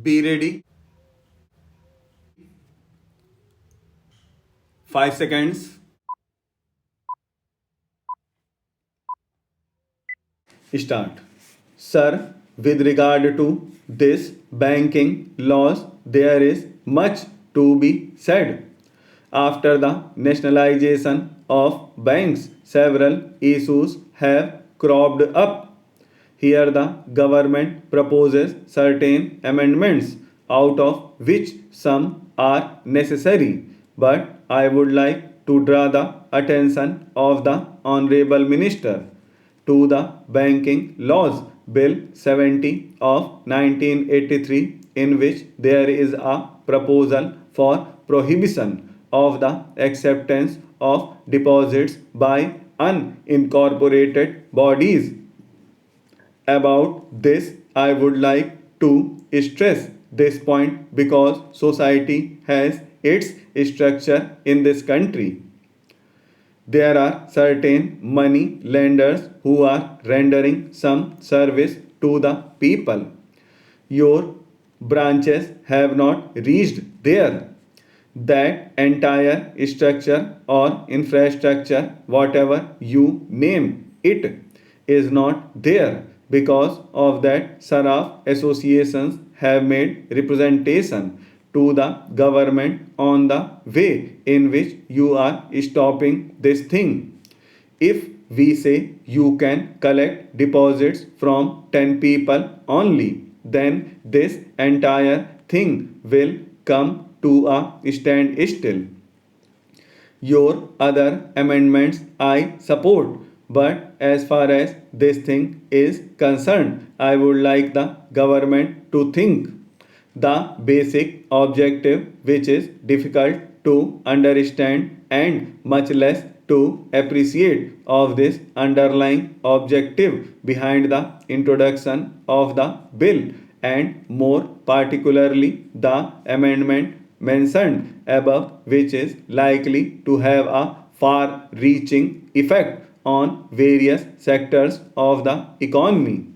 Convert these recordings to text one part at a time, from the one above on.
Be ready. 5 seconds. Start. Sir, with regard to this banking laws, there is much to be said. After the nationalization of banks, several issues have cropped up. Here the government proposes certain amendments, out of which some are necessary, but I would like to draw the attention of the Honorable Minister to the Banking Laws Bill 70 of 1983, in which there is a proposal for prohibition of the acceptance of deposits by unincorporated bodies. About this, I would like to stress this point because society has its structure in this country. There are certain money lenders who are rendering some service to the people. Your branches have not reached there. That entire structure or infrastructure, whatever you name it, is not there. Because of that, Saraf associations have made representation to the government on the way in which you are stopping this thing. If we say you can collect deposits from 10 people only, then this entire thing will come to a standstill. Your other amendments I support, but as far as this thing is concerned, I would like the government to think the basic objective, which is difficult to understand and much less to appreciate, of this underlying objective behind the introduction of the bill, and more particularly the amendment mentioned above, which is likely to have a far reaching effect on various sectors of the economy.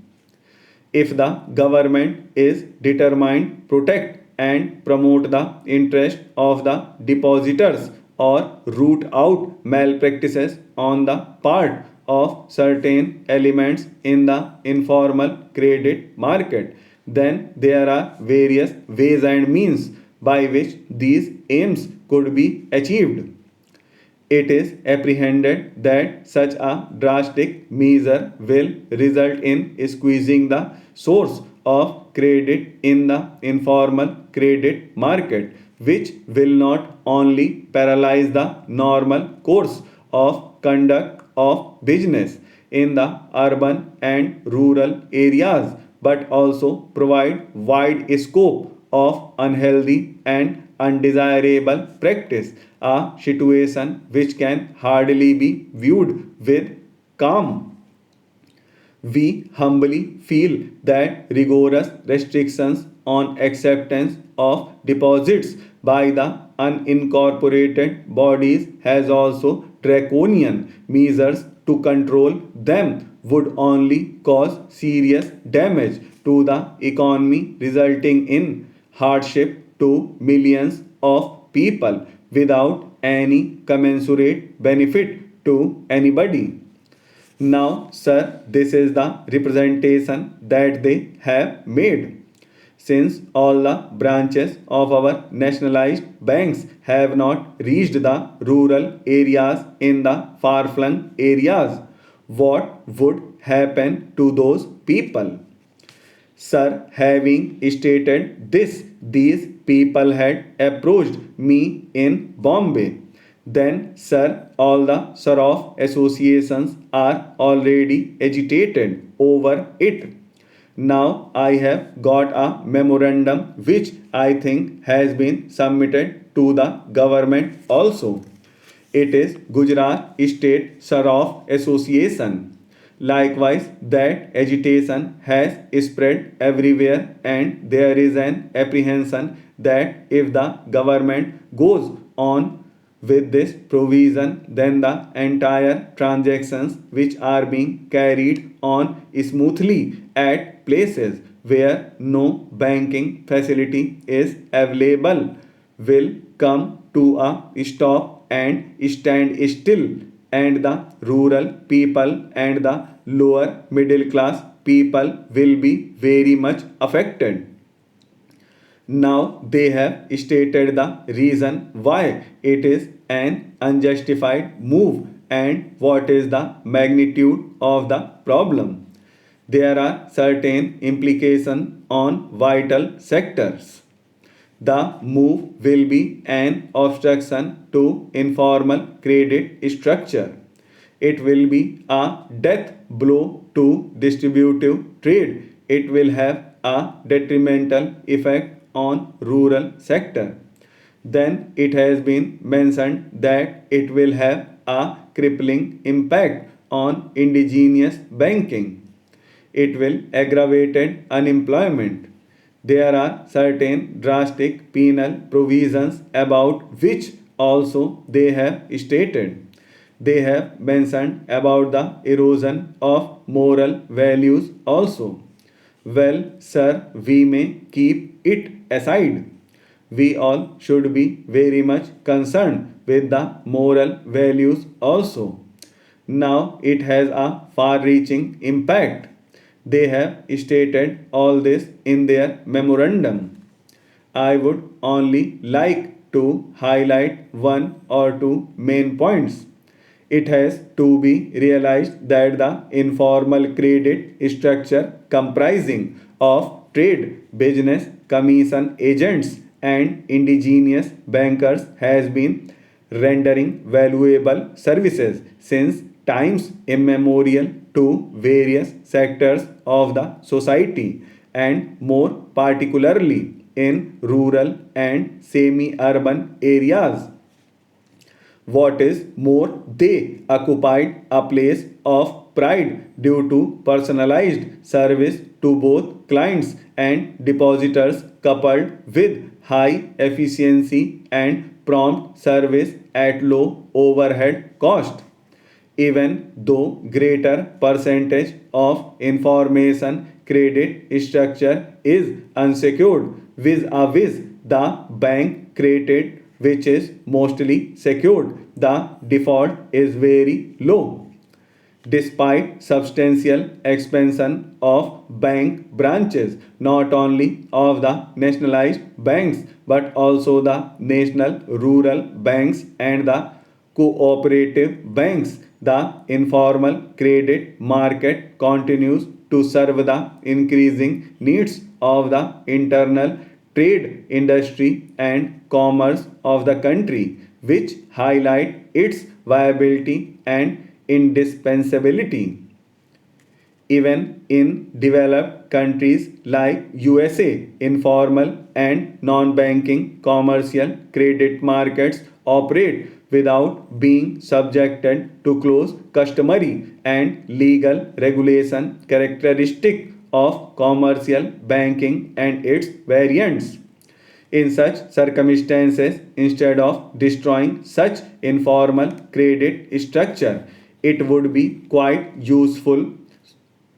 If the government is determined to protect and promote the interest of the depositors or root out malpractices on the part of certain elements in the informal credit market, then there are various ways and means by which these aims could be achieved. It is apprehended that such a drastic measure will result in squeezing the source of credit in the informal credit market, which will not only paralyze the normal course of conduct of business in the urban and rural areas, but also provide wide scope of unhealthy and undesirable practice, a situation which can hardly be viewed with calm. We humbly feel that rigorous restrictions on acceptance of deposits by the unincorporated bodies has also draconian measures to control them would only cause serious damage to the economy, resulting in hardship to millions of people without any commensurate benefit to anybody. Now, sir, this is the representation that they have made. Since all the branches of our nationalized banks have not reached the rural areas in the far flung areas, what would happen to those people? Sir, having stated this, these people had approached me in Bombay. Then, sir, all the Saraf associations are already agitated over it. Now I have got a memorandum which I think has been submitted to the government also. It is Gujarat State Saraf Association. Likewise, that agitation has spread everywhere, and there is an apprehension that if the government goes on with this provision, then the entire transactions which are being carried on smoothly at places where no banking facility is available will come to a stop and stand still, and the rural people and the lower middle class people will be very much affected. Now they have stated the reason why it is an unjustified move and what is the magnitude of the problem. There are certain implications on vital sectors. The move will be an obstruction to informal credit structure. It will be a death blow to distributive trade. It will have a detrimental effect on rural sector. Then it has been mentioned that it will have a crippling impact on indigenous banking. It will aggravate unemployment. There are certain drastic penal provisions about which also they have stated. They have mentioned about the erosion of moral values also. Well, sir, we may keep it aside. We all should be very much concerned with the moral values also. Now it has a far reaching impact. They have stated all this in their memorandum. I would only like to highlight one or two main points. It has to be realized that the informal credit structure comprising of trade, business, commission agents, and indigenous bankers has been rendering valuable services since times immemorial to various sectors of the society and more particularly in rural and semi urban areas. What is more, they occupied a place of pride due to personalized service to both clients and depositors, coupled with high efficiency and prompt service at low overhead cost. Even though greater percentage of information credit structure is unsecured vis-a-vis the bank credit which is mostly secured, the default is very low. Despite substantial expansion of bank branches, not only of the nationalized banks but also the national rural banks and the cooperative banks, the informal credit market continues to serve the increasing needs of the internal trade industry and commerce of the country, which highlight its viability and indispensability. Even in developed countries like USA, informal and non-banking commercial credit markets operate without being subjected to close customary and legal regulation characteristic of commercial banking and its variants. In such circumstances, instead of destroying such informal credit structure, it would be quite useful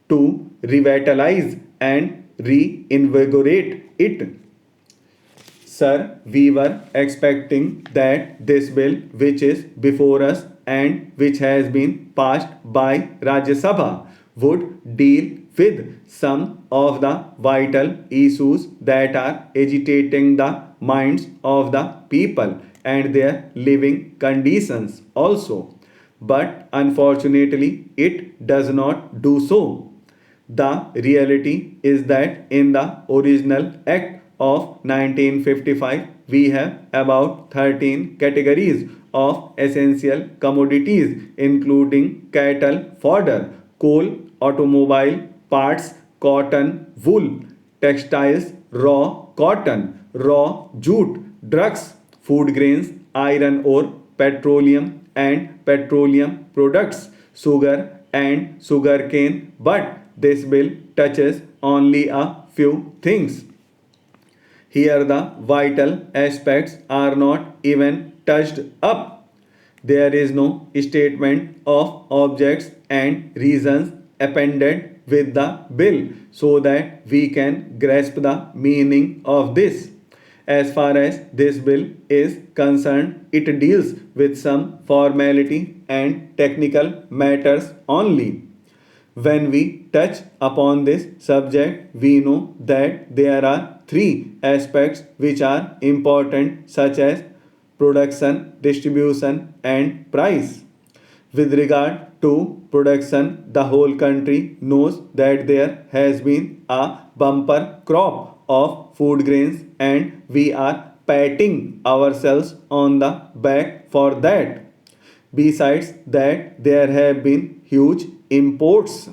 to revitalize and reinvigorate it. Sir, we were expecting that this bill, which is before us and which has been passed by Rajya Sabha, would deal with some of the vital issues that are agitating the minds of the people and their living conditions also. But unfortunately, it does not do so. The reality is that in the original Act of 1955, we have about 13 categories of essential commodities, including cattle, fodder, coal, automobile parts, cotton, wool, textiles, raw cotton, raw jute, drugs, food grains, iron ore, petroleum and petroleum products, sugar and sugarcane. But this bill touches only a few things. Here, the vital aspects are not even touched up. There is no statement of objects and reasons appended with the bill so that we can grasp the meaning of this. As far as this bill is concerned, it deals with some formality and technical matters only. When we touch upon this subject, we know that there are three aspects which are important, such as production, distribution, and price. With regard to production, the whole country knows that there has been a bumper crop of food grains, and we are patting ourselves on the back for that. Besides that, there have been huge imports